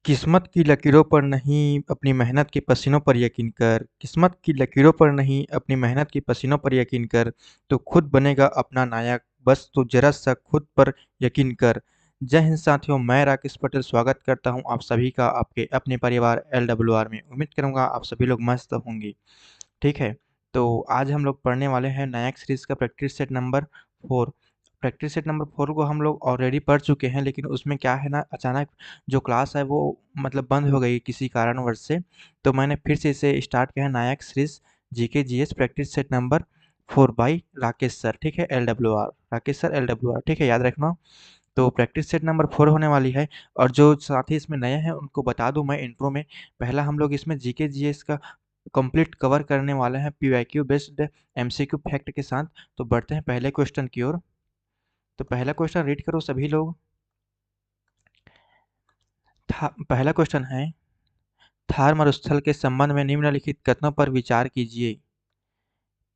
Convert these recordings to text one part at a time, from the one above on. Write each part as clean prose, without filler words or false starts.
किस्मत की लकीरों पर नहीं, अपनी मेहनत के पसीनों पर यकीन कर। किस्मत की लकीरों पर नहीं, अपनी मेहनत के पसीनों पर यकीन कर, तो खुद बनेगा अपना नायक। बस तू जरा सा खुद पर यकीन कर। जय हिंद साथियों, मैं राकेश पटेल स्वागत करता हूं आप सभी का आपके अपने परिवार LWR में। उम्मीद करूंगा आप सभी लोग मस्त होंगे। ठीक है। तो आज हम लोग पढ़ने वाले हैं नायक सीरीज का practice set number 4। Practice set number 4 को हम लोग ऑलरेडी पढ़ चुके हैं, लेकिन उसमें क्या है ना, अचानक जो क्लास है वो मतलब बंद हो गई किसी कारणवश से। तो मैंने फिर से इसे स्टार्ट किया है, Nayak series GK GS practice set number 4 by Rakesh sir. ठीक है, LWR राकेश सर LWR, ठीक है, याद रखना। तो प्रैक्टिस सेट नंबर 4 होने वाली है। और जो साथी इसमें नए हैं उनको बता दूं मैं इंट्रो में, पहला हम लोग इसमें GK GS का कंप्लीट कवर करने वाले हैं PYQ बेस्ड MCQ फैक्ट के साथ। तो बढ़ते हैं पहले क्वेश्चन की ओर। तो पहला क्वेश्चन रीड करो सभी लोग। पहला क्वेश्चन है, थार मरुस्थल के संबंध में निम्नलिखित कथनों पर विचार कीजिए।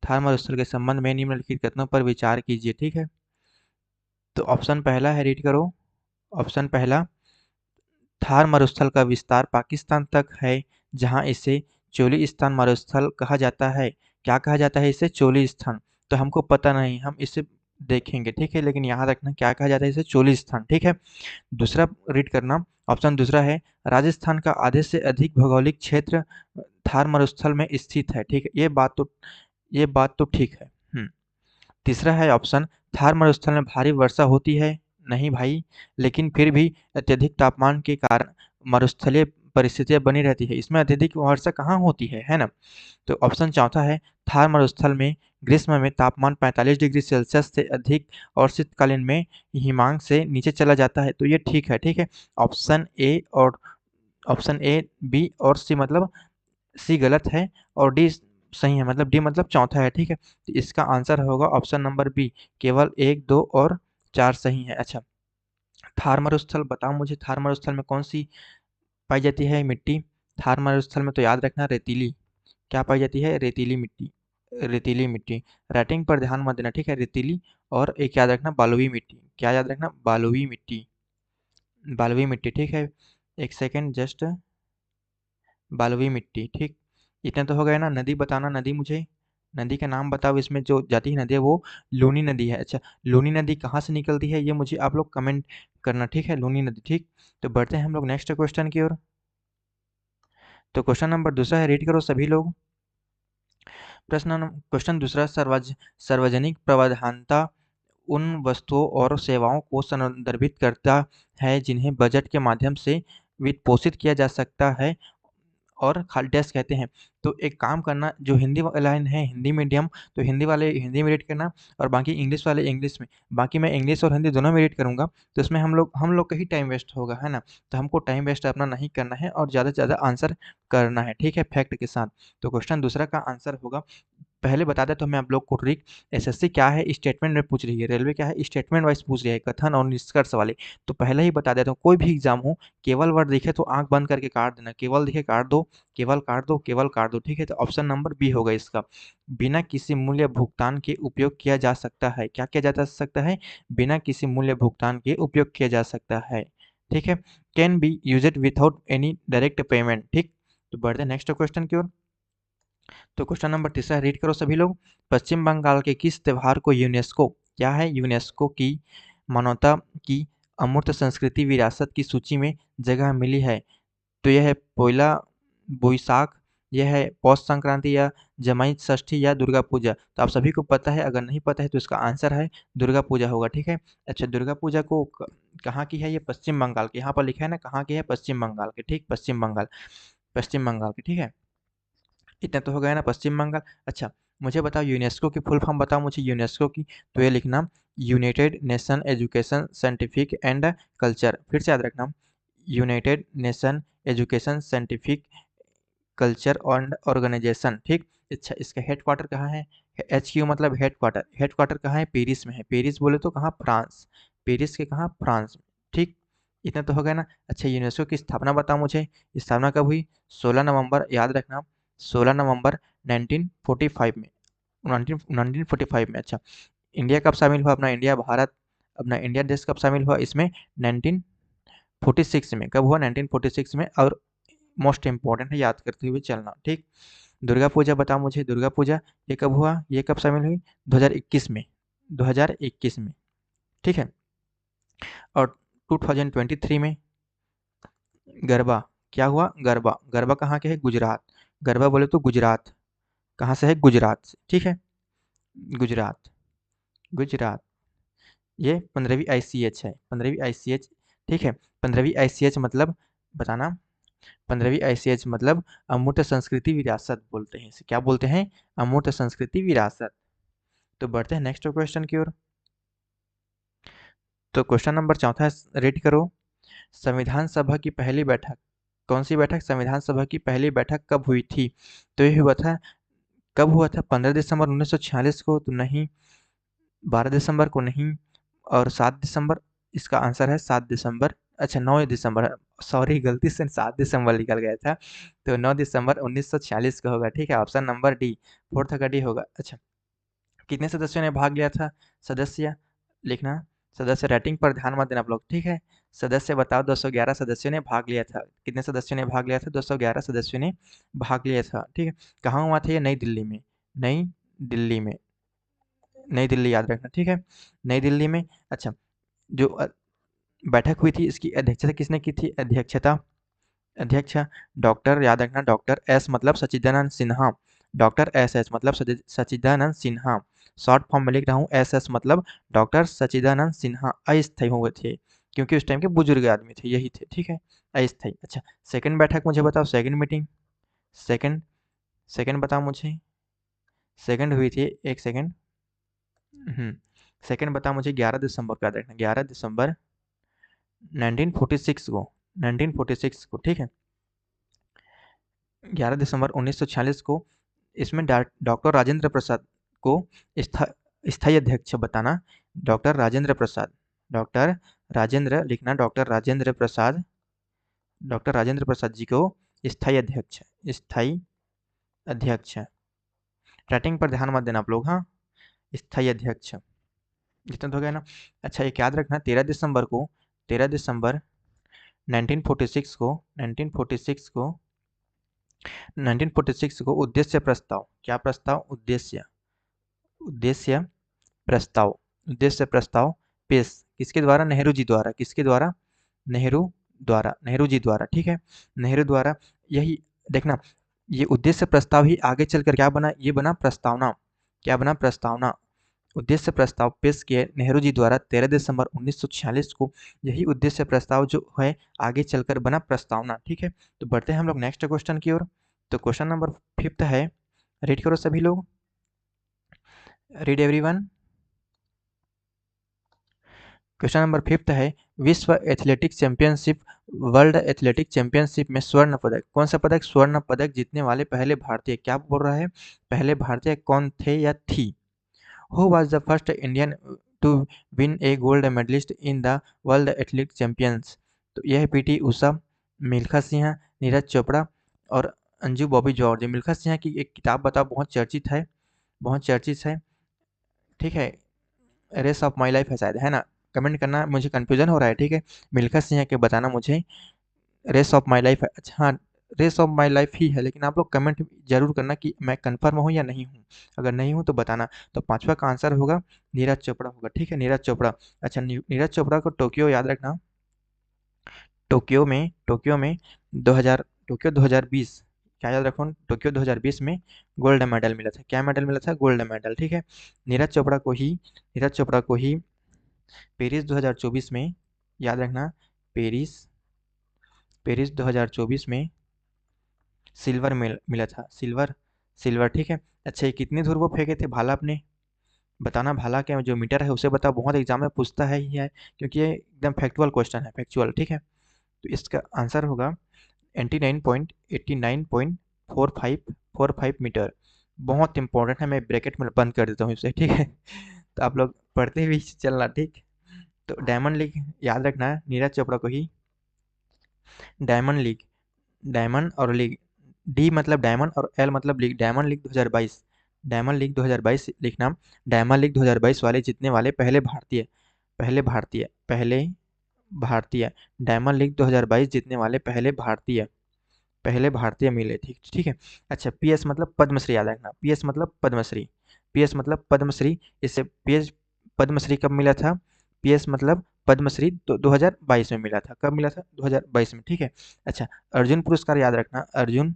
थार मरुस्थल के संबंध में निम्नलिखित कथनों पर विचार कीजिए। ठीक है। तो ऑप्शन पहला है, रीड करो। ऑप्शन पहला, थार मरुस्थल का विस्तार पाकिस्तान तक है, जहां इसे चोलिस्तान मरुस्थल कहा जाता है। क्या कहा जाता है इसे? चोलिस्तान। तो हमको पता नहीं, हम इसे देखेंगे। ठीक है, लेकिन यहाँ रखना क्या कहा जाता है इसे? चोलिस्तान। ठीक है। दूसरा रीड करना। ऑप्शन दूसरा है, राजस्थान का आधे से अधिक भौगोलिक क्षेत्र थार मरुस्थल में स्थित है। ठीक है, ये बात तो ठीक है। तीसरा है ऑप्शन, थार मरुस्थल में भारी वर्षा होती है। नहीं भाई, लेकिन फिर भी अत्यधिक तापमान के कारण मरुस्थलीय परिस्थितियां बनी रहती है। इसमें अत्यधिक वर्षा कहाँ होती है ना। तो ऑप्शन चौथा है, थार मरुस्थल में ग्रीष्म में तापमान 45 डिग्री सेल्सियस से अधिक और शीतकालीन में हिमांक से नीचे चला जाता है। तो ये ठीक है। ठीक है। ऑप्शन ए और ऑप्शन ए, बी और सी, मतलब सी गलत है और डी सही है, मतलब डी मतलब चौथा है। ठीक है, तो इसका आंसर होगा ऑप्शन नंबर बी, केवल 1, 2 और 4 सही है। अच्छा, थार मरुस्थल बताओ मुझे, थार मरुस्थल में कौन सी पाई जाती है मिट्टी? थार मरुस्थल में तो याद रखना रेतीली। क्या पाई जाती है? रेतीली मिट्टी। रेतीली मिट्टी। राइटिंग पर ध्यान मत देना, ठीक है। रेतीली। और एक याद रखना, बालुई मिट्टी। क्या याद रखना? बालुई मिट्टी। बालुई मिट्टी, ठीक है। एक सेकेंड जस्ट, बालुई मिट्टी, ठीक। इतना तो हो गया ना। नदी बताना, नदी मुझे, नदी का नाम बताओ, इसमें जो जाती है नदी है वो लूनी नदी है। अच्छा, लूनी नदी कहाँ से निकलती है ये मुझे आप लोग कमेंट करना, ठीक है। लूनी नदी, ठीक। तो बढ़ते हैं हम लोग नेक्स्ट क्वेश्चन की ओर। तो क्वेश्चन नंबर दूसरा है, रीड करो सभी लोग। क्वेश्चन दूसरा, सार्वजनिक प्रावधानता उन वस्तुओं और सेवाओं को संदर्भित करता है जिन्हें बजट के माध्यम से वित्त पोषित किया जा सकता है और खाली डैश कहते हैं। तो एक काम करना, जो हिंदी वाला है हिंदी मीडियम, तो हिंदी वाले हिंदी में रीड करना, और बाकी इंग्लिश वाले इंग्लिश में। बाकी मैं इंग्लिश और हिंदी दोनों में रीड करूंगा। तो इसमें हम लोग का ही टाइम वेस्ट होगा, है ना। तो हमको टाइम वेस्ट अपना नहीं करना है और ज़्यादा से ज़्यादा आंसर करना है, ठीक है, फैक्ट के साथ। तो क्वेश्चन दूसरा का आंसर होगा, पहले बता दें तो मैं आप लोग को ट्रिक। एसएससी क्या है, स्टेटमेंट में पूछ रही है। रेलवे क्या है, स्टेटमेंट वाइज पूछ रही है, कथन और निष्कर्ष वाले। तो पहले ही बता देता हूँ, कोई भी एग्जाम हो, केवल वर्ड दिखे तो आंख बंद करके काट देना। केवल दिखे काट दो, केवल काट दो, केवल काट दो, ठीक है। तो ऑप्शन नंबर बी होगा इसका। बिना किसी मूल्य भुगतान के उपयोग किया जा सकता है। क्या किया जा सकता है? बिना किसी मूल्य भुगतान के उपयोग किया जा सकता है, ठीक है। Can be use without any direct payment, ठीक। तो बढ़ते नेक्स्ट क्वेश्चन की ओर। तो क्वेश्चन नंबर तीसरा रीड करो सभी लोग। पश्चिम बंगाल के किस त्योहार को यूनेस्को, क्या है, यूनेस्को की मानवता की अमूर्त संस्कृति विरासत की सूची में जगह मिली है? तो यह है पोइला बोईसाख, यह है पौष संक्रांति, या जमाई षष्ठी, या दुर्गा पूजा। तो आप सभी को पता है, अगर नहीं पता है तो इसका आंसर है दुर्गा पूजा होगा, ठीक है। अच्छा, दुर्गा पूजा को कहाँ की है? ये पश्चिम बंगाल की, यहाँ पर लिखा है ना कहाँ की है, पश्चिम बंगाल के, ठीक। पश्चिम बंगाल, पश्चिम बंगाल की, ठीक है। इतना तो हो गया ना, पश्चिम बंगाल। अच्छा, मुझे बताओ यूनेस्को की फुल फॉर्म बताओ मुझे यूनेस्को की। तो ये लिखना, united nation education scientific and culture. फिर से याद रखना, united nation education scientific culture and organisation, ठीक। अच्छा, इसका हेड क्वार्टर कहाँ है? HQ मतलब हेड क्वार्टर। हेड क्वार्टर कहाँ है? पेरिस में है। पेरिस बोले तो कहाँ? फ्रांस। पेरिस के कहाँ? फ्रांस में, ठीक। इतना तो हो गया ना। अच्छा, यूनेस्को की स्थापना बताओ मुझे। स्थापना कब हुई? 16 नवंबर, याद रखना, 16 नवंबर 1945 में। 1945 में। अच्छा, इंडिया कब शामिल हुआ? अपना इंडिया भारत, अपना इंडिया देश कब शामिल हुआ इसमें? 46 में। कब हुआ? 1946 में। और मोस्ट इम्पॉर्टेंट है, याद करते हुए चलना, ठीक। दुर्गा पूजा बताओ मुझे, दुर्गा पूजा ये कब हुआ, ये कब शामिल हुई? 2021 में, 2021 में, ठीक है। और 2023 में गरबा, क्या हुआ? गरबा, गरबा कहाँ के है? गुजरात। गरबा बोले तो गुजरात, कहाँ से है? गुजरात से, ठीक है, गुजरात, गुजरात। ये 15वीं ICH है, 15वीं ICH, ठीक है। 15वीं ICH मतलब बताना, 15वीं ICH मतलब अमूर्त संस्कृति विरासत बोलते हैं इसे। क्या बोलते हैं? अमूर्त संस्कृति विरासत। तो बढ़ते हैं नेक्स्ट क्वेश्चन की ओर। तो क्वेश्चन नंबर चौथा है, रीड करो। संविधान सभा की पहली बैठक, कौन सी बैठक? संविधान सभा की पहली बैठक कब हुई थी? तो ये हुआ था, कब हुआ था? 15 दिसंबर 1946 को तो नहीं, 12 दिसंबर को नहीं, और 7 दिसंबर, इसका आंसर है 7 दिसंबर, अच्छा 9 दिसंबर, सॉरी गलती से 7 दिसंबर निकल गया था, तो 9 दिसंबर 1946 का होगा, ठीक है। ऑप्शन नंबर डी, फोर्थ का डी होगा। अच्छा, कितने सदस्यों ने भाग लिया था? सदस्य लिखना, सदस्य रेटिंग पर ध्यान मत देना आप लोग, ठीक है। सदस्य बताओ, 211 सदस्यों ने भाग लिया था। कितने सदस्यों ने भाग लिया था? 211 सदस्यों ने भाग लिया था, ठीक है। कहाँ हुआ था ये? नई दिल्ली में, नई दिल्ली में, नई दिल्ली याद रखना, ठीक है, नई दिल्ली में। अच्छा, जो बैठक हुई थी इसकी अध्यक्षता किसने की थी? अध्यक्षता, अध्यक्ष डॉक्टर, याद रखना, डॉक्टर एस मतलब सच्चिदानंद सिन्हा, डॉक्टर एस मतलब सच्चिदानंद सिन्हा। शॉर्ट फॉर्म में लिख रहा हूँ, एस मतलब डॉक्टर सच्चिदानंद सिन्हा। अस्थायी हुए थे क्योंकि उस टाइम के बुजुर्ग आदमी थे, यही थे, ठीक है, अस्थायी। अच्छा, सेकंड बैठक मुझे बताओ, सेकंड मीटिंग, सेकंड, सेकंड बताओ मुझे, सेकंड हुई थी, एक सेकंड, सेकंड बताओ मुझे, 11 दिसंबर का देखना, 11 दिसंबर 1946 को, 1946 को, ठीक है, 11 दिसंबर 1946 को। इसमें डॉक्टर राजेंद्र प्रसाद को स्थायी अध्यक्ष बताना, डॉक्टर राजेंद्र प्रसाद, डॉक्टर राजेंद्र लिखना, डॉक्टर राजेंद्र प्रसाद, डॉक्टर राजेंद्र प्रसाद जी को स्थायी अध्यक्ष, स्थायी अध्यक्ष। राइटिंग पर ध्यान मत देना आप लोग, हाँ, स्थायी अध्यक्ष, इतना तो हो गया ना। अच्छा, एक याद रखना, 13 दिसंबर को, 13 दिसंबर 1946 को, 1946 को, 1946 को उद्देश्य प्रस्ताव, क्या प्रस्ताव? उद्देश्य, उद्देश्य प्रस्ताव, उद्देश्य प्रस्ताव पेश किसके द्वारा? नेहरू जी द्वारा। किसके द्वारा? नेहरू द्वारा, नेहरू जी द्वारा, ठीक है, नेहरू द्वारा। यही देखना, ये उद्देश्य प्रस्ताव ही आगे चलकर क्या बना? ये बना प्रस्तावना। क्या बना? प्रस्तावना। उद्देश्य प्रस्ताव पेश किए नेहरू जी द्वारा 13 दिसंबर 1946 को। यही उद्देश्य प्रस्ताव जो है आगे चलकर बना प्रस्तावना, ठीक है। तो बढ़ते हैं हम लोग नेक्स्ट क्वेश्चन की ओर। तो क्वेश्चन नंबर 5 है, रीड करो सभी लोग, रीड एवरीवन। क्वेश्चन नंबर 5 है, विश्व athletic championship, world athletic championship में स्वर्ण पदक, कौन सा पदक? स्वर्ण पदक जीतने वाले पहले भारतीय, क्या बोल रहा है? पहले भारतीय कौन थे या थी? Who was the first Indian to win a gold medalist in the world athletic champions? तो यह है PT उषा, मिल्खा सिंह, नीरज चोपड़ा और अंजू बॉबी जॉर्ज। मिल्खा सिंह की एक किताब बताओ, बहुत चर्चित है, बहुत चर्चित है, ठीक है, रेस ऑफ माई लाइफ है शायद, है ना। कमेंट करना, मुझे कन्फ्यूजन हो रहा है, ठीक है। मिल्खा सिंह के बताना मुझे, रेस ऑफ माई लाइफ है, अच्छा हाँ, रेस ऑफ माई लाइफ ही है, लेकिन आप लोग कमेंट जरूर करना कि मैं कन्फर्म हूँ या नहीं हूँ। अगर नहीं हूँ तो बताना। तो पांचवा का आंसर होगा नीरज चोपड़ा होगा, ठीक है, नीरज चोपड़ा। अच्छा, नीरज चोपड़ा को टोक्यो याद रखना, टोक्यो में 2000, टोक्यो 2020, क्या याद रखो, टोक्यो 2020 में गोल्ड मेडल मिला था। क्या मेडल मिला था? गोल्ड मेडल, ठीक है। नीरज चोपड़ा को ही पेरिस 2024 में, याद रखना, पेरिस, पेरिस 2024 में सिल्वर मिला था, सिल्वर, सिल्वर, ठीक है। अच्छा, ये कितने धुर वो फेंके थे भाला अपने? बताना, भाला के जो मीटर है उसे बताओ, बहुत एग्जाम में पूछता है ही है, क्योंकि ये एकदम फैक्चुअल क्वेश्चन है, फैक्चुअल, ठीक है। तो इसका आंसर होगा 89.89.4545 मीटर। बहुत इंपॉर्टेंट है, मैं ब्रैकेट में बंद कर देता हूँ इसे, ठीक है। तो आप लोग पढ़ते हुए चलना, ठीक। तो डायमंड लीग याद रखना है, नीरज चोपड़ा को ही डायमंड लीग, डायमंड और लीग, डी मतलब डायमंड और एल मतलब league, diamond league 2022, diamond league 2022 लिखना। डायमंड लीग 2022 वाले जीतने वाले पहले भारतीय, पहले भारतीय, पहले भारतीय। डायमंड लीग 2022 जीतने वाले पहले भारतीय मिले थे, ठीक है। अच्छा, पीएस मतलब पद्मश्री, याद रखना, पीएस मतलब पद्मश्री, पीएस मतलब पद्मश्री। इससे पीएस पद्मश्री कब मिला था? पीएस मतलब पद्मश्री 2022 में मिला था। कब मिला था? 2022 में, ठीक है। अच्छा, अर्जुन पुरस्कार याद रखना, अर्जुन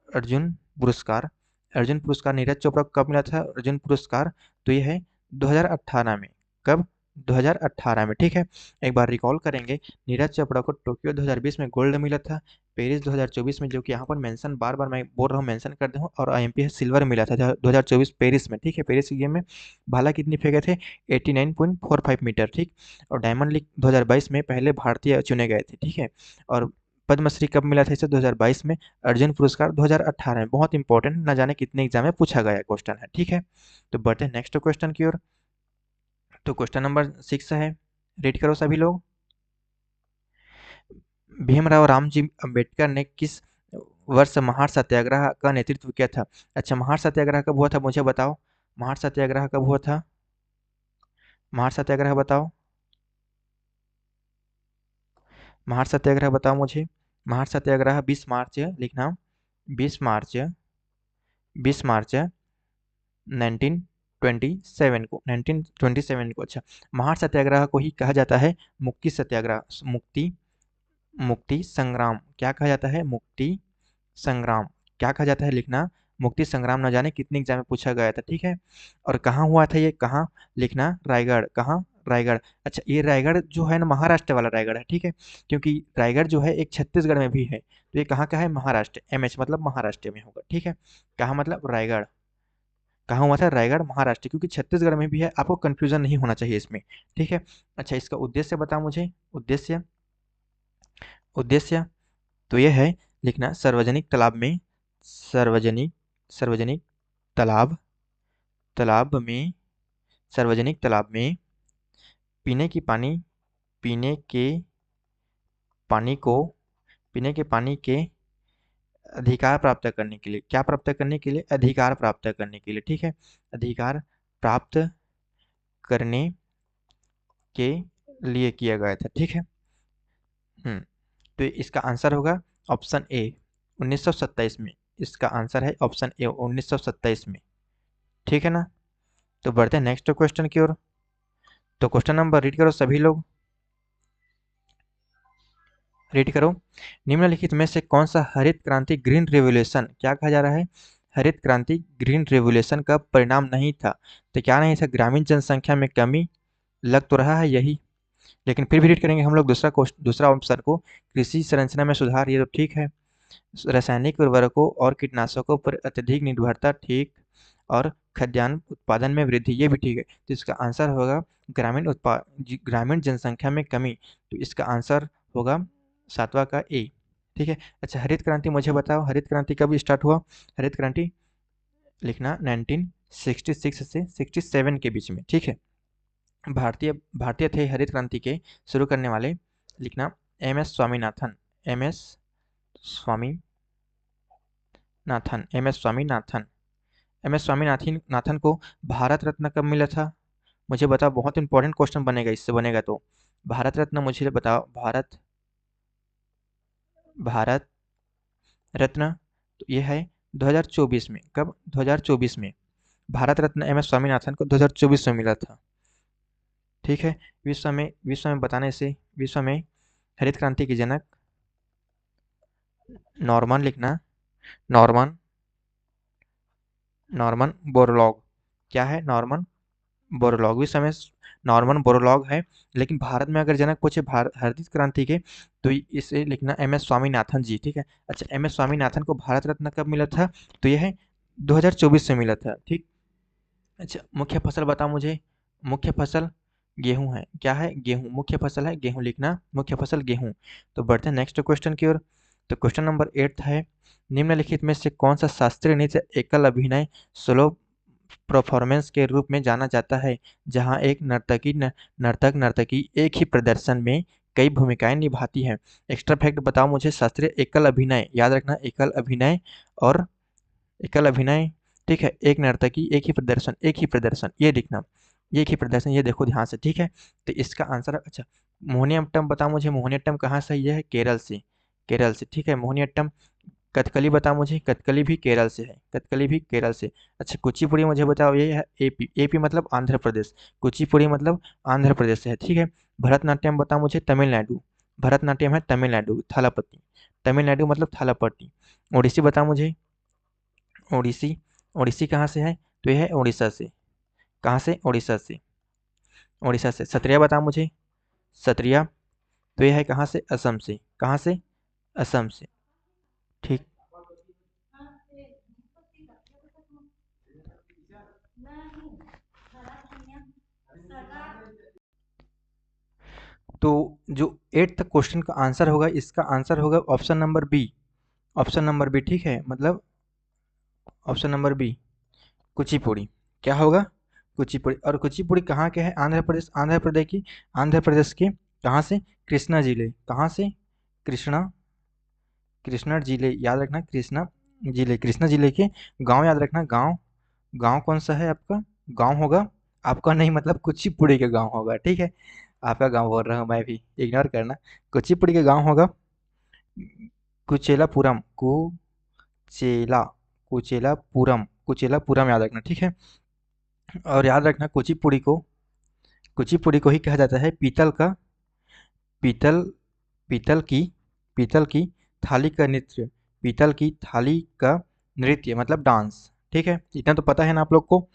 अर्जुन पुरस्कार, अर्जुन पुरस्कार नीरज चोपड़ा को कब मिला था? अर्जुन पुरस्कार तो ये है 2018 में। कब? 2018 में, ठीक है। एक बार रिकॉल करेंगे, नीरज चोपड़ा को टोक्यो 2020 में गोल्ड मिला था, पेरिस 2024 में, जो कि यहाँ पर मेंशन बार बार मैं बोल रहा हूँ, मेंशन कर दूँ, और आईएमपी है सिल्वर मिला था 2024 पेरिस में, ठीक है। पेरिस की गेम में भाला कितनी फेंके थे? 89.45 मीटर, ठीक। और डायमंड लीग 2022 में पहले भारतीय चुने गए थे, ठीक है। और पद्मश्री कब मिला था इसे? 2022 में। अर्जुन पुरस्कार 2018 में। बहुत इंपॉर्टेंट, ना जाने कितने एग्जाम में पूछा गया क्वेश्चन है, ठीक है। तो बढ़ते हैं नेक्स्ट क्वेश्चन की ओर। तो क्वेश्चन नंबर 6 है, रीड करो सभी लोग। भीमराव रामजी अंबेडकर ने किस वर्ष महार सत्याग्रह का नेतृत्व किया था? अच्छा, महार सत्याग्रह कब हुआ था मुझे बताओ, महार सत्याग्रह कब हुआ था? महार सत्याग्रह बताओ, महार सत्याग्रह बताओ मुझे। महार सत्याग्रह 20 मार्च, लिखना, 20 मार्च, 20 मार्च 1927 को, 1927 को। अच्छा, महार सत्याग्रह को ही कहा जाता है मुक्ति सत्याग्रह, मुक्ति मुक्ति संग्राम। क्या कहा जाता है? मुक्ति संग्राम। क्या कहा जाता है? लिखना, मुक्ति संग्राम। न जाने कितने एग्जाम में पूछा गया था, ठीक है। और कहाँ हुआ था ये? कहाँ? लिखना, रायगढ़। कहाँ? रायगढ़। अच्छा, ये रायगढ़ जो है ना, महाराष्ट्र वाला रायगढ़ है, ठीक है। क्योंकि रायगढ़ जो है एक छत्तीसगढ़ में भी है, तो ये कहाँ का है? महाराष्ट्र। एमएच मतलब महाराष्ट्र में होगा, ठीक है। कहाँ मतलब? रायगढ़। कहाँ हुआ था? रायगढ़, महाराष्ट्र, क्योंकि छत्तीसगढ़ में भी है, आपको कंफ्यूजन नहीं होना चाहिए इसमें, ठीक है। अच्छा, इसका उद्देश्य बताओ मुझे, उद्देश्य, उद्देश्य तो ये है, लिखना, सार्वजनिक तालाब में, सार्वजनिक सार्वजनिक तालाब तालाब में सार्वजनिक तालाब में पीने की पानी पीने के पानी को पीने के पानी के अधिकार प्राप्त करने के लिए, क्या प्राप्त करने के लिए? अधिकार प्राप्त करने के लिए, ठीक है। अधिकार प्राप्त करने के लिए किया गया था, ठीक है। तो इसका आंसर होगा ऑप्शन ए, 1927 में। इसका आंसर है ऑप्शन ए, 1927 में, ठीक है ना। तो बढ़ते हैं नेक्स्ट क्वेश्चन की ओर। तो क्वेश्चन नंबर रीड करो सभी लोग, रीड करो। निम्नलिखित में से कौन सा हरित क्रांति, ग्रीन रेवोल्यूशन, क्या कहा जा रहा है? हरित क्रांति, ग्रीन रेवोल्यूशन का परिणाम नहीं था? तो क्या नहीं था? ग्रामीण जनसंख्या में कमी, लग तो रहा है यही, लेकिन फिर भी रीड करेंगे हम लोग दूसरा क्वेश्चन, दूसरा ऑप्शन को, कृषि संरचना में सुधार, ये तो ठीक है। रासायनिक उर्वरकों और कीटनाशकों पर अत्यधिक निर्भरता, ठीक। और खाद्यान्न उत्पादन में वृद्धि, ये भी ठीक है। तो इसका आंसर होगा ग्रामीण जनसंख्या में कमी। तो इसका आंसर होगा सातवां का ए, ठीक है। अच्छा, हरित क्रांति मुझे बताओ, हरित क्रांति कब स्टार्ट हुआ? हरित क्रांति लिखना 1966 से 67 के बीच में, ठीक है। भारतीय भारतीय थे हरित क्रांति के शुरू करने वाले, लिखना, M S Swaminathan, M S Swaminathan, M S Swaminathan. M S Swaminathan Nathan को भारत रत्न कब मिला था? मुझे बताओ, बहुत इंपॉर्टेंट क्वेश्चन बनेगा, इससे बनेगा तो। भारत रत्न मुझे बताओ, भारत रत्न तो ये है 2024 में। कब? 2024 में। भारत रत्न एम एस स्वामीनाथन को 2024 में मिला था, ठीक है। विश्व में बताने से, विश्व में हरित क्रांति के जनक नॉर्मन, लिखना, नॉर्मन नॉर्मन बोरलॉग। क्या है? Norman Borlaug. विश्व में नॉर्मन बोरलॉग है, लेकिन भारत में अगर जनक पूछे हरित क्रांति के, तो इसे लिखना एम एस स्वामीनाथन जी, ठीक है। अच्छा, एम एस स्वामीनाथन को भारत रत्न कब मिला था? तो यह है 2024 से मिला था, ठीक। अच्छा, मुख्य फसल बताओ मुझे। मुख्य फसल गेहूं है। क्या है? गेहूं। मुख्य फसल है गेहूं, लिखना, मुख्य फसल गेहूं। तो बढ़ते हैं नेक्स्ट क्वेश्चन की ओर। तो क्वेश्चन नंबर 8 है, निम्नलिखित में से कौन सा शास्त्रीय नृत्य एकल अभिनय, सोलो परफॉर्मेंस के रूप में जाना जाता है, जहां एक नर्तक नर्तकी एक ही प्रदर्शन में कई भूमिकाएं निभाती है? एक्स्ट्रा फैक्ट बताओ मुझे, शास्त्रीय एकल अभिनय, याद रखना, एकल अभिनय और एकल अभिनय, ठीक है। एक नर्तकी एक ही प्रदर्शन, एक ही प्रदर्शन, ये लिखना, एक ही प्रदर्शन, ये देखो ध्यान से, ठीक है। तो इसका आंसर, अच्छा, मोहिनीअट्टम बताओ मुझे, मोहिनीअट्टम कहाँ से है? ये है केरल से, केरल से, ठीक है। मोहिनीअट्टम। कथकली बताओ मुझे, कथकली भी केरल से है, कथकली भी केरल से। अच्छा, कुचिपुड़ी मुझे बताओ, ये है एपी, एपी मतलब आंध्र प्रदेश, कुचिपुड़ी मतलब आंध्र प्रदेश से है, ठीक है। भरतनाट्यम बताओ मुझे, तमिलनाडु, भरतनाट्यम है तमिलनाडु, थालापति, तमिलनाडु मतलब थालापति। ओडिसी बताओ मुझे, ओडिसी, ओडिसी कहाँ से है? तो यह है उड़ीसा से, कहाँ से? उड़ीसा से, उड़ीसा से। सत्रिया बताओ मुझे, सत्रिया, तो यह है कहाँ से? असम से, कहाँ से? असम से, ठीक। तो जो 8th क्वेश्चन का आंसर होगा, इसका आंसर होगा option number B, option number B, ठीक है। मतलब ऑप्शन नंबर बी, कुचिपुड़ी। क्या होगा? कुचिपुड़ी। और कुचिपुड़ी कहाँ के है? आंध्र प्रदेश, आंध्र प्रदेश की, आंध्र प्रदेश के कहाँ से? कृष्णा जिले, कहाँ से? कृष्णा, कृष्णा जिले, याद रखना, कृष्णा जिले, कृष्णा जिले के गांव याद रखना, गांव, गांव कौन सा है आपका? गांव होगा आपका, नहीं मतलब कुचिपुड़ी का गांव होगा, ठीक है। आपका गांव बोल रहा हूँ मैं भी, इग्नोर करना। कुचिपुड़ी का गांव होगा कुचेलापुरम, कुचेला, कुचेलापुरम, कुचेलापुरम याद रखना, ठीक है। और याद रखना कुचिपुड़ी को, कुचिपुड़ी को ही कहा जाता है पीतल का, पीतल, पीतल की, पीतल की थाली का नृत्य, पीतल की थाली का नृत्य मतलब डांस, ठीक है। इतना तो पता है ना आप लोग को।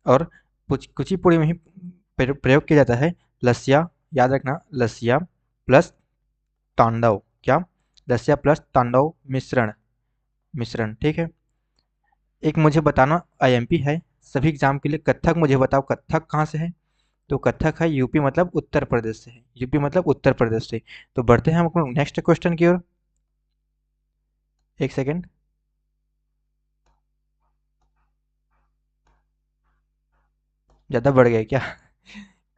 और कुचिपुड़ी में ही प्रयोग किया जाता है लस्या, याद रखना, लस्या प्लस तांडव, क्या? लस्या प्लस तांडव मिश्रण, मिश्रण, ठीक है। एक मुझे बताना, आईएमपी है सभी एग्जाम के लिए, कथक मुझे बताओ, कथक कहाँ से है? तो कथक है यूपी मतलब उत्तर प्रदेश से है, यूपी मतलब उत्तर प्रदेश से। तो बढ़ते हैं हम नेक्स्ट क्वेश्चन की ओर। एक सेकेंड, ज़्यादा बढ़ गया क्या?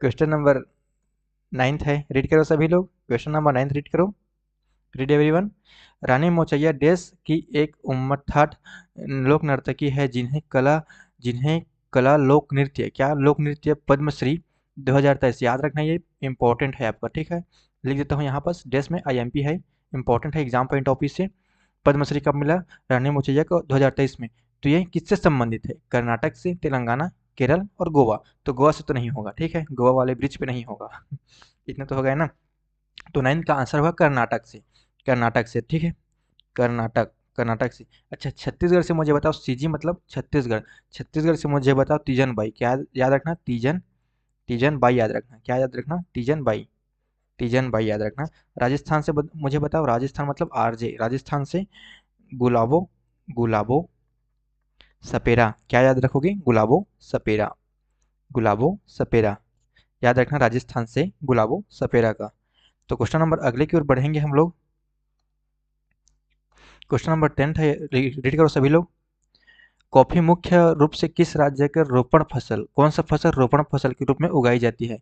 क्वेश्चन नंबर 9th है, रीड करो सभी लोग, क्वेश्चन नंबर 9th रीड करो, रीड एवरीवन। रानी मोचैया देश की एक उम्मत्थाट लोक नर्तकी है जिन्हें कला, जिन्हें कला लोक नृत्य, क्या लोक नृत्य पद्मश्री 2023, याद रखना ये इंपॉर्टेंट है आपका, ठीक है। लिख देता हूँ यहाँ पर, देश में आईएमपी है, इंपॉर्टेंट है एग्जाम पॉइंट ऑफ व्यू से। पद्मश्री कब मिला रानी मुखर्जी को? 2023 में। तो ये किससे संबंधित है? कर्नाटक से, तेलंगाना, केरल और गोवा। तो गोवा से तो नहीं होगा, ठीक है, गोवा वाले ब्रिज पे नहीं होगा। इतना तो हो गया ना। तो 9 का आंसर होगा कर्नाटक से, कर्नाटक से, ठीक है, कर्नाटक, कर्नाटक से। अच्छा, छत्तीसगढ़ से मुझे बताओ, सीजी मतलब छत्तीसगढ़, छत्तीसगढ़ से मुझे बताओ तीजन बाई, क्या याद रखना? तीजन, तीजन बाई याद रखना, क्या याद रखना? तीजन बाई, तीजन बाई याद रखना। राजस्थान से मुझे बताओ, राजस्थान मतलब आरजे, राजस्थान से गुलाबो, गुलाबो सपेरा, क्या याद रखोगे? गुलाबो सपेरा, गुलाबो सपेरा, याद रखना राजस्थान से गुलाबो सपेरा का। तो क्वेश्चन नंबर अगले की ओर बढ़ेंगे हम लोग। क्वेश्चन नंबर 10 है, रीड करो सभी लोग। कॉफी मुख्य रूप से किस राज्य के रोपण फसल, कौन सा फसल रोपण फसल के रूप में उगाई जाती है?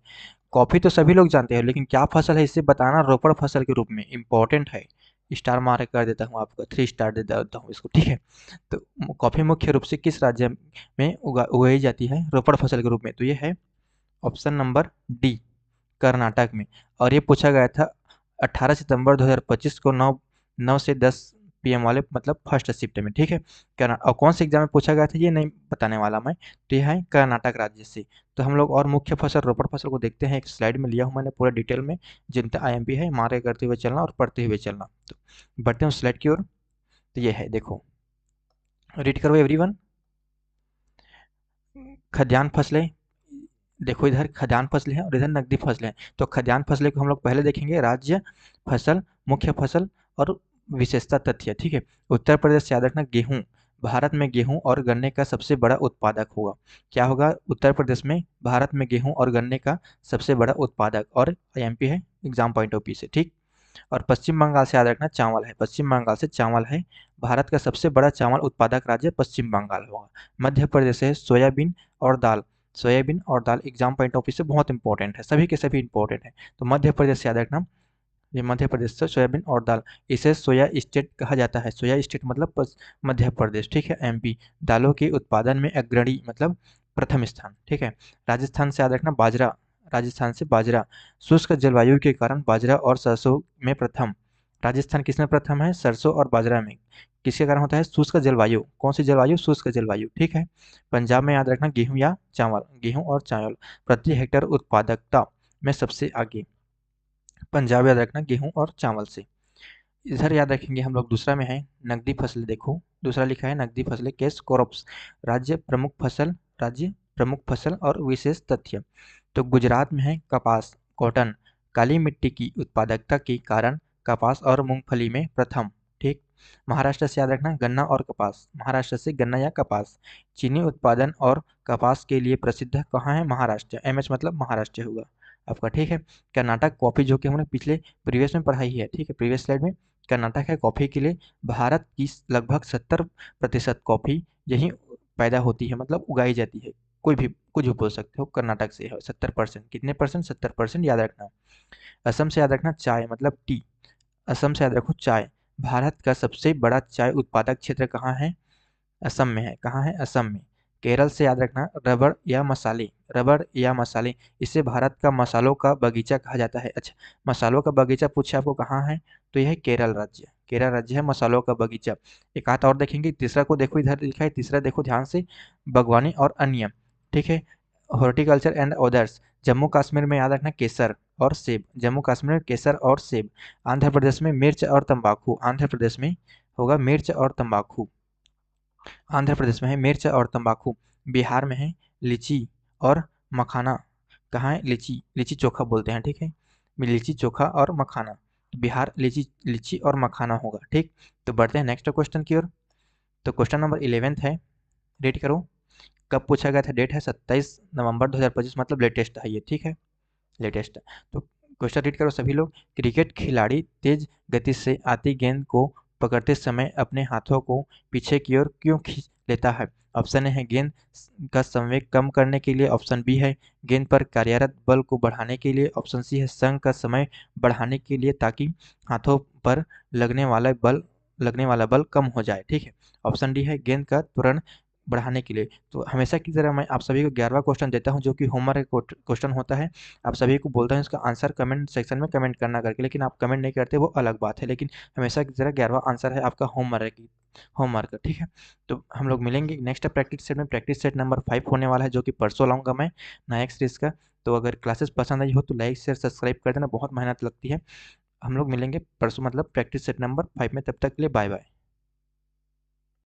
कॉफी तो सभी लोग जानते हैं, लेकिन क्या फसल है इसे बताना रोपण फसल के रूप में, इंपॉर्टेंट है। स्टार मार्क कर देता हूँ आपका, 3 स्टार दे देता हूँ इसको, ठीक है। तो कॉफी मुख्य रूप से किस राज्य में उगाई जाती है रोपण फसल के रूप में? तो ये है ऑप्शन नंबर डी, कर्नाटक में। और ये पूछा गया था 18 सितंबर 2025 को 9 से 10 PM वाले मतलब फर्स्ट शिफ्ट में, ठीक है। और कौन से एग्जाम में पूछा गया था ये नहीं बताने वाला मैं। तो ये है कर्नाटक राज्य से। तो हम लोग और मुख्य फसल रोपण फसल को देखते हैं, एक स्लाइड में लिया हूँ मैंने पूरा डिटेल में, जिनका आईएमपी है मार्क करते हुए चलना और पढ़ते हुए चलना। तो बढ़ते हैं स्लाइड की ओर। तो ये है, देखो, रीड करो एवरीवन। खाद्यान्न फसलें, देखो इधर खाद्यान्न फसलें हैं और इधर नकदी फसलें हैं। तो खाद्यान्न फसलें को हम लोग पहले देखेंगे, राज्य, फसल, मुख्य फसल और विशेषता तथ्य, ठीक है। उत्तर प्रदेश से याद रखना, गेहूं, भारत में गेहूं और गन्ने का सबसे बड़ा उत्पादक होगा। क्या होगा? उत्तर प्रदेश में भारत में गेहूं और गन्ने का सबसे बड़ा उत्पादक, और आईएमपी है एग्जाम पॉइंट ऑफ व्यू से, ठीक। और पश्चिम बंगाल से याद रखना, चावल है, पश्चिम बंगाल से चावल है, भारत का सबसे बड़ा चावल उत्पादक राज्य पश्चिम बंगाल होगा। मध्य प्रदेश है सोयाबीन और दाल, सोयाबीन और दाल एग्जाम पॉइंट ऑफ व्यू से बहुत इंपॉर्टेंट है, सभी के सभी इंपॉर्टेंट है। तो मध्य प्रदेश से याद रखना, ये मध्य प्रदेश से सोयाबीन और दाल, इसे सोया स्टेट कहा जाता है, सोया स्टेट मतलब मध्य प्रदेश, ठीक है। एमपी दालों के उत्पादन में अग्रणी मतलब प्रथम स्थान, ठीक है। राजस्थान से याद रखना बाजरा, राजस्थान से बाजरा। शुष्क जलवायु के कारण बाजरा और सरसों में प्रथम। राजस्थान किसमें प्रथम है? सरसों और बाजरा में। किसके कारण होता है? शुष्क जलवायु। कौन सी जलवायु? शुष्क जलवायु। ठीक है। पंजाब में याद रखना गेहूं या चावल, गेहूं और चावल प्रति हेक्टेयर उत्पादकता में सबसे आगे। पंजाब याद रखना गेहूं और चावल से। इधर याद रखेंगे हम लोग, दूसरा में है नकदी फसलें। देखो दूसरा लिखा है नकदी फसलें, कैश क्रॉप्स। राज्य प्रमुख फसल, राज्य प्रमुख फसल और विशेष तथ्य। तो गुजरात में है कपास, कॉटन। काली मिट्टी की उत्पादकता के कारण कपास और मूंगफली में प्रथम। ठीक। महाराष्ट्र से याद रखना गन्ना और कपास, महाराष्ट्र से गन्ना या कपास। चीनी उत्पादन और कपास के लिए प्रसिद्ध कहाँ है? महाराष्ट्र। एमएच मतलब महाराष्ट्र होगा आपका। ठीक है। कर्नाटक कॉफी, जो कि हमने पिछले प्रीवियस में पढ़ाई है। ठीक है, प्रीवियस स्लाइड में। कर्नाटक है कॉफ़ी के लिए। भारत की लगभग 70% कॉफ़ी यहीं पैदा होती है, मतलब उगाई जाती है। कोई भी कुछ भी बोल सकते हो, कर्नाटक से है 70%। कितने परसेंट? 70% याद रखना। असम से याद रखना चाय, मतलब टी। असम से याद रखो चाय। भारत का सबसे बड़ा चाय उत्पादक क्षेत्र कहाँ है? असम में है। कहाँ है? असम में। केरल से याद रखना रबड़ या मसाले, रबड़ या मसाले। इसे भारत का मसालों का बगीचा कहा जाता है। अच्छा, मसालों का बगीचा पूछे आपको कहाँ है, तो यह है केरल राज्य। केरल राज्य है मसालों का बगीचा। एक हाथ और देखेंगे, तीसरा को देखो, इधर लिखा है तीसरा, देखो ध्यान से, बागवानी और अन्य। ठीक है। Horticulture and others. Jammu Kashmir में याद रखना केसर और सेब, जम्मू कश्मीर में केसर और सेब। आंध्र प्रदेश में मिर्च और तंबाकू, आंध्र प्रदेश में होगा मिर्च और तंबाकू। आंध्र प्रदेश में है मिर्च और तंबाकू। बिहार में है लीची और मखाना। कहाँ है? लीची, लीची चोखा बोलते हैं। ठीक है, लीची चोखा और मखाना। बिहार लीची, लीची और मखाना होगा। ठीक। तो बढ़ते हैं नेक्स्ट क्वेश्चन की ओर। तो क्वेश्चन नंबर 11 है, रेड करो। कब पूछा गया था? डेट है 27 नवंबर 2025, मतलब लेटेस्ट है ये। ठीक है, लेटेस्ट। तो क्वेश्चन रीड करो सभी लोग। क्रिकेट खिलाड़ी तेज गति से आती गेंद को पकड़ते समय अपने हाथों को पीछे की ओर क्यों खींच लेता है? ऑप्शन ए है गेंद का संवेग कम करने के लिए, ऑप्शन बी है गेंद पर कार्यरत बल को बढ़ाने के लिए, ऑप्शन सी है संघ का समय बढ़ाने के लिए ताकि हाथों पर लगने वाला बल कम हो जाए। ठीक है। ऑप्शन डी है गेंद का त्वरण बढ़ाने के लिए। तो हमेशा की तरह मैं आप सभी को 11वां क्वेश्चन देता हूं, जो कि होमवर्क क्वेश्चन होता है। आप सभी को बोलता हूँ इसका आंसर कमेंट सेक्शन में कमेंट करना करके, लेकिन आप कमेंट नहीं करते, वो अलग बात है। लेकिन हमेशा की तरह 11वां आंसर है आपका होमवर्क, होमवर्क। ठीक है। तो हम लोग मिलेंगे नेक्स्ट प्रैक्टिस सेट में। प्रैक्टिस सेट नंबर 5 होने वाला है, जो कि परसों लाऊंगा मैं, नया सीरीज का। तो अगर क्लासेस पसंद आई हो तो लाइक शेयर सब्सक्राइब कर देना, बहुत मेहनत लगती है। हम लोग मिलेंगे परसों, मतलब प्रैक्टिस सेट नंबर 5 में। तब तक के लिए बाय बाय।